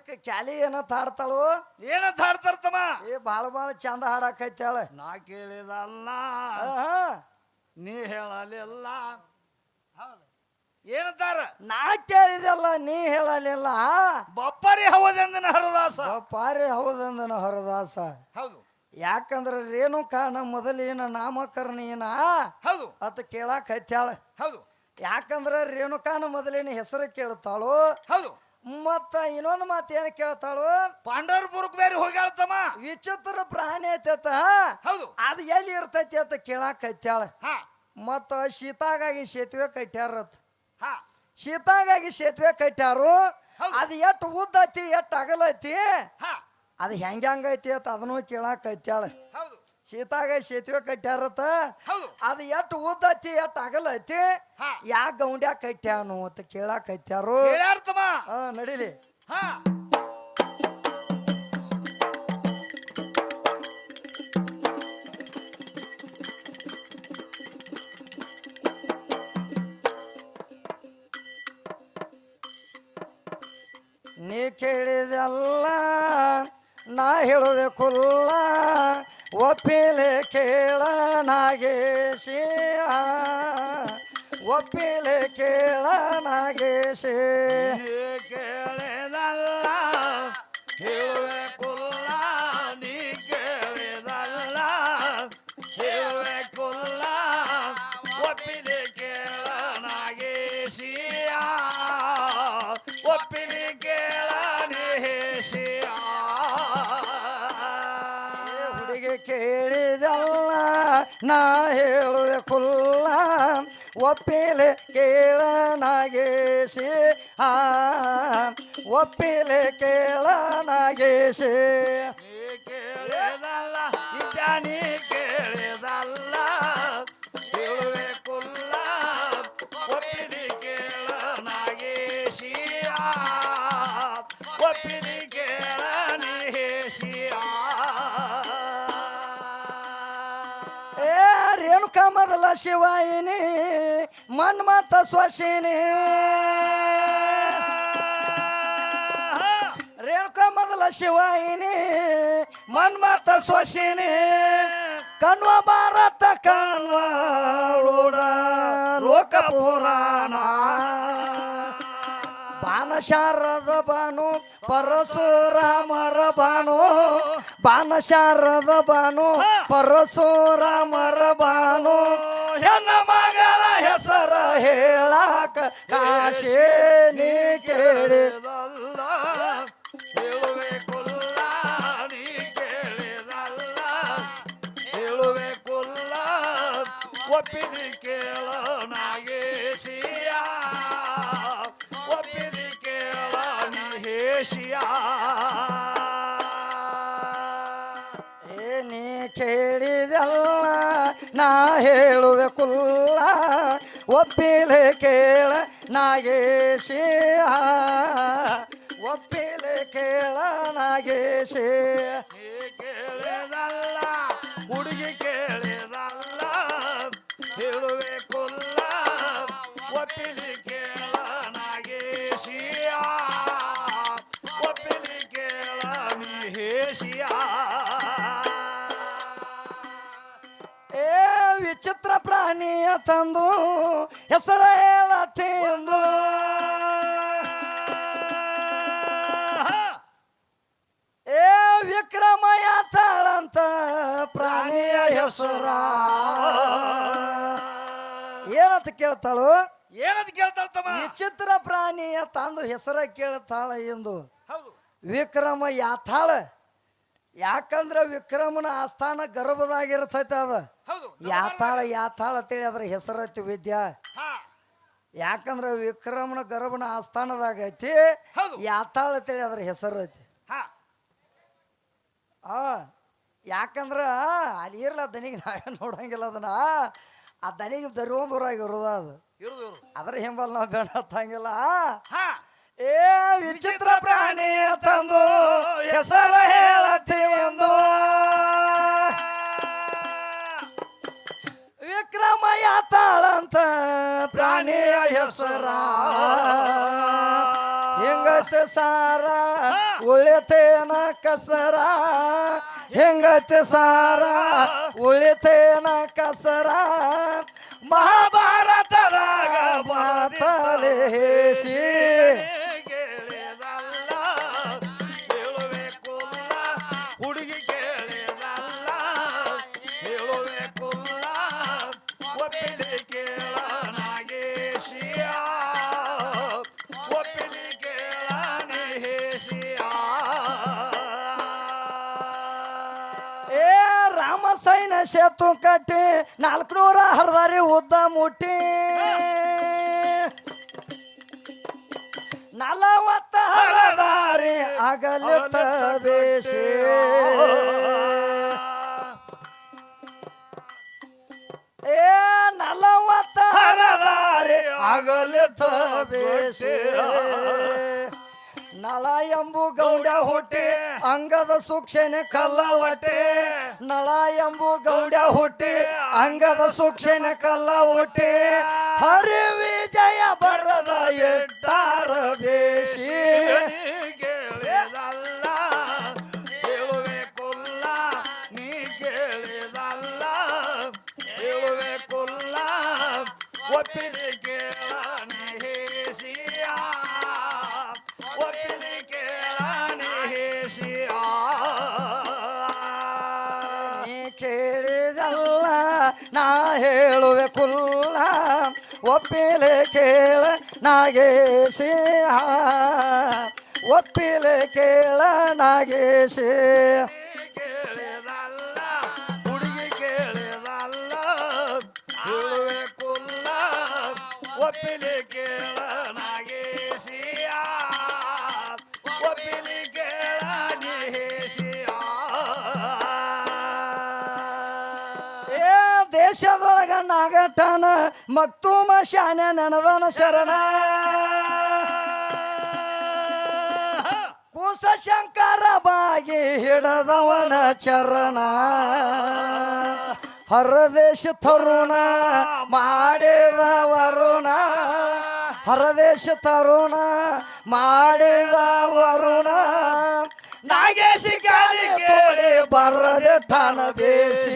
ಅದಕ್ಕೆ ಕ್ಯಾಲಿ ಏನ ತಾಡ್ತಾಳು ಏನಂತ ಹಾಡ್ತಾರ್ತಮ್ಮ ಏ ಬಾಳ ಚಂದ ಹಾಡಾಕೈತಾಳ ನಾ ಕೇಳಿದಲ್ಲ ನೀ ಹೇಳಲಿಲ್ಲ ಏನಂತಾರ ನಾ ಕೇಳಿದಲ್ಲ ನೀ ಹೇಳಲಿಲ್ಲ ಬಪ್ಪರಿ ಹವದೆಂದನ ಹರದಾಸ ಪಾರಿ ಹೌದಂದನ ಹರದಾಸ ಹೌದು ಯಾಕಂದ್ರ ರೇಣುಕಾನ ಮೊದಲೇನ ನಾಮಕರಣ ಏನ ಹೌದು ಅತ ಕೇಳಾಕ ಹತ್ಯಾಳ ಹೌದು ಯಾಕಂದ್ರ ರೇಣುಕಾನ ಮೊದಲೇನ ಹೆಸರು ಕೇಳ್ತಾಳು ಹೌದು ಮತ್ತ ಇನ್ನೊಂದು ಮಾತು ಏನ್ ಕೇಳ್ತಾಳು ಪಾಂಡವಪುರಕ್ಕೆ ಬೇರೆ ಹೋಗ್ಯಾಳತಮ್ಮ ವಿಚಿತ್ರ ಪ್ರಾಣಿ ಐತತ ಹೌದು ಅದು ಎಲ್ಲಿ ಇರ್ತೈತಿ ಅಂತ ಕೇಳಾಕ ಹತ್ಯಾಳ ಹಾ ಮತ್ತ ಶೀತಾಗಾಗಿ ಸೇತುವೆ ಕಟ್ಟ್ಯಾರತ್ ಹಾ ಶೀತಾಗಾಗಿ ಸೇತುವೆ ಕಟ್ಟ್ಯಾರು ಅದು ಎಷ್ಟು ಉದ್ದ ಐತಿ ಎಷ್ಟು ಅಗಲ ಐತಿ ಹಾ ಅದು ಹೆಂಗೈತಿ ಅಂತ ಅದನ್ನು ಕೇಳಾಕ ಹತ್ಯಾಳ ಹೌದು ಶೀತಾಗಾಗಿ ಸೇತುವೆ ಕಟ್ಟ್ಯಾರತ್ತ ಹೌದು ಅದು ಎಷ್ಟು ಉದ್ದ ಐತಿ ಎಷ್ಟು ಅಗಲ ಐತಿ ಹಾ ಯಾಕ ಗೌಂಡ್ಯಾಗ ಕಟ್ಟ್ಯಾನು ಅಂತ ಕೇಳಾಕ ಹತ್ಯಾರು ಹೇಳ್ಯಾರ್ತಮ್ಮ ನಡೀಲಿ ಹಾ ನೀ ಕೇಳಿದಲ್ಲ ನಾ ಹೇಳುವೆ ಕುಲ್ಲ ಒಪ್ಪಿಲೆ ಕೇಳ ನಾಗೇಶಿ ಒಪ್ಪಿಲೆ ಕೇಳ ನಾಗೇಶಿ ಕೇಳಿದಲ್ಲ ಹೇಳುವೆ ಕುಲ್ಲ ನೀ ಕೇಳಿದಲ್ಲ ಹೇಳುವೆ ಕುಲ್ಲ ಒಪ್ಪಿದೆ ಕೇಳ ನಾಗೇಶಿಯ ಒಪ್ಪಿದೆ ಕೇಳ ನೇಶಿಯ ಹುಡುಗಿ ಕೇಳಿದಲ್ಲ ನಾ ಹೇಳುವೆ ಕುಲ್ಲ ಒಪ್ಪಿಲೆ ಕೇಳ ನಾಗೇಶಿ ಒಪ್ಪಿಲೆ ಕೇಳ ನಾಗೇಶಿ ಕೇಳಿದಲ್ಲ ನೀ ಕೇಳಿದಲ್ಲ ಹೇಳುವೆ ಕುಲ್ಲ ಒಪ್ಪಿದೆ ಕೇಳ ನಾಗೇಶಿಯ ಒಪ್ಪಿದೆ ಕೇಳ ನೇಶಿಯ ಏ ರೇಣುಕಾ ಮೊದಲ ಶಿವಾಯಿನಿ ಮನ್ಮತ ಸ್ವಶಿನಿ ರೇಣುಕಾ ಮೊದಲ ಶಿವಾಯಿನಿ ಮನ್ಮತ ಸ್ವಶಿನಿ ಕಣ್ವ ಭಾರತ ಕಣ್ವ ಲೋಕ ಪುರಾಣ ಬಾನಶಾರದ ಬಾನು ಪರಶುರಾಮರ ಬಾನು ಬಾನಶಾರದ ಬಾನು ಪರಶುರಾಮರ ಬಾನು ಹೆಣ್ಣ ಮಗಳ ಹೆಸರ ಹೇಳಾಕ ಕಾಶಿ ನೀ ಕೇಳಿದಲ್ಲ ಹೇಳುವೆ ಕುಲ್ಲ ನೀ ಕೇಳಿದಲ್ಲ ಹೇಳುವೆ ಕುಲ್ಲ ಒಪ್ಪಿದೆ ಕೇಳ ನಾಗೇಶಿಯ ಒಪ್ಪಿದೆ ಕೇಳ ನೇಶಿಯ ನೀ ಕೇಳಿದಲ್ಲ ನಾ ಹೇಳುವೆ ಕುಲ್ಲ ಒಪ್ಪಿಲೆ ಕೇಳ ನಾಗೇಶಿ ಒಪ್ಪಿಲೆ ಕೇಳ ನಾಗೇಶಿ ಕೇಳಿದಲ್ಲ ಹುಡುಗಿ ಕೇಳಿದಲ್ಲ ಹೇಳುವೆ ಕುಲ್ಲ ಒಪ್ಪಿದೆ ಕೇಳ ನಾಗೇಶಿಯ ಒಪ್ಪಿದೆ ಕೇಳ ನೇಶಿಯ ಏ ವಿಚಿತ್ರ ಪ್ರಾಣಿಯ ತಂದು ಹೆಸರ ಹೇಳತ್ತೆಂದು ಏ ವಿಕ್ರಮಯ ತಾಳಂತ ಪ್ರಾಣಿಯ ಹೆಸರ ಏನಂತ ಕೇಳ್ತಾಳು ಏನಂತ ಕೇಳ್ತಾಳ್ತಮ್ಮ ವಿಚಿತ್ರ ಪ್ರಾಣಿಯ ತಂದು ಹೆಸರ ಕೇಳ್ತಾಳ ಎಂದು ಹೌದು ವಿಕ್ರಮ ಯಾತಾಳ ಯಾಕಂದ್ರ ವಿಕ್ರಮನ ಆಸ್ಥಾನ ಗರ್ಭದಾಗಿರ್ತೈತೆ ಅದ ಹೌದು ಯಾತಾಳ ಅಂತೇಳಿ ಅದ್ರ ಹೆಸರೈತಿ ವಿದ್ಯಾ ಯಾಕಂದ್ರ ವಿಕ್ರಮನ ಗರ್ಭನ ಆಸ್ಥಾನದಾಗ ಐತಿ ಯಾತಾಳ ಅಂತೇಳಿ ಅದ್ರ ಹೆಸರು ಐತಿ ಯಾಕಂದ್ರ ಅಲ್ಲಿ ಇರ್ಲ ದನಿಗೆ ನಾವೇ ನೋಡಂಗಿಲ್ಲ ಅದನ್ನ ಆ ದನಿಗೆ ದರಿವೊಂದೂರಾಗ ಇರೋದ ಅದು ಅದ್ರ ಹಿಂಬಲ್ ನಾವು ಬೇಡ ಹತ್ತಂಗಿಲ್ಲ ಏ ವಿಚಿತ್ರ ಪ್ರಾಣಿ ತಂದು ಹೆಸರ ಹೇಳತ್ತೀವಂದು ವಿಕ್ರಮ ಯಾತಾಳಂತ ಪ್ರಾಣಿಯ ಹೆಸರ ಹಿಂಗ ಹೆಂಗೈತೆ ಸಾರ ಉಳಿತೇನ ಕಸರ ಹೆಂಗೈತೆ ಸಾರ ಉಳಿತೇನ ಕಸರ ಮಹಾಭಾರತದಾಗ ಮಾತಲೇಸಿ ಕೇಳಿದಲ್ಲ ಹೇಳಬೇಕಲ್ಲ ಹುಡುಗಿ ಕೇಳಿದಲ್ಲ ಹೇಳಬೇಕಲ್ಲ ಒಪ್ಪಿಲಿ ಕೇಳ ನಾಗೇಶಿಯ ಒಪ್ಪಿಲಿ ಕೇಳ ನೇಹೇಶಿಯ ಏ ರಾಮ ಸೈನ್ಯ ಸೇತು ಕಟ್ಟಿ 400 ಹರದಾರಿ ಉದ್ದ ಮುಟ್ಟಿ 40 ಹರದಾರಿ ಅಗಲಿತ ಬೇಸಿ ಏ 40 ಹರದಾರಿ ಅಗಲಿತ ಬೇಸಿ ನಳ ಎಂಬು ಗೌಡ ಹುಟ್ಟಿ ಅಂಗದ ಸೂಕ್ಷನೆ ಕಲ್ಲವಟೆ ನಳ ಎಂಬು ಗೌಡ ಹುಟ್ಟಿ ಅಂಗದ ಸೂಕ್ಷನೆ ಕಲ್ಲ ಹುಟ್ಟಿ ಹರಿ ವಿಜಯ ಬರದ ಎಟ್ಟಾರ ಬೇಸಿ ಕೇಳಿದಲ್ಲ ಹೇಳಬೇಕಲ್ಲ ನೀ ಕೇಳಿದಲ್ಲ ಹೇಳಬೇಕಲ್ಲ ಒಪ್ಪಿಲಿ ಕೇಳ ನೇಹೇಶಿಯ ಒಪ್ಪಿಲಿ ಕೇಳ ನೇಹೇಶಿಯ ನೀ ಕೇಳಿದಲ್ಲ ನಾ ಹೇಳುವೆ ಕುಲ್ಲ ಒಪ್ಪಿಲೆ ಕೇಳ ನಾಗೇಶಿ ಒಪ್ಪಿಲೆ ಕೇಳ ನಾಗೇಶಿ ಕೇಳಿದಲ್ಲ ಹುಡುಗಿ ಕೇಳಿದಲ್ಲ ಹೇಳಬೇಕಲ್ಲ ಒಪ್ಪಿಲಿ ಕೇಳ ನಾಗೇಶಿಯ ಒಪ್ಪಿಲಿ ಕೇಳ ನೇಹೇಶಿಯ ಏ ದೇಶದೊಳಗ ನಾಗಟನ ಮಕ್ತುಮ ಶಾನೆ ನನದನ ಶರಣ ಕುಸ ಶಂಕರ ಬಾಗಿ ಹಿಡದವನ ಚರಣ ಹರದೇಶ ತರುಣ ಮಾಡಿದ ವರುಣ ಹರದೇಶ ತರುಣ ಮಾಡಿದ ವರುಣ ನಾಗೇಶಿ ಕಾಲಿ ಕೋಡಿ ಬರದೆ ಠಾಣ ಬೇಸಿ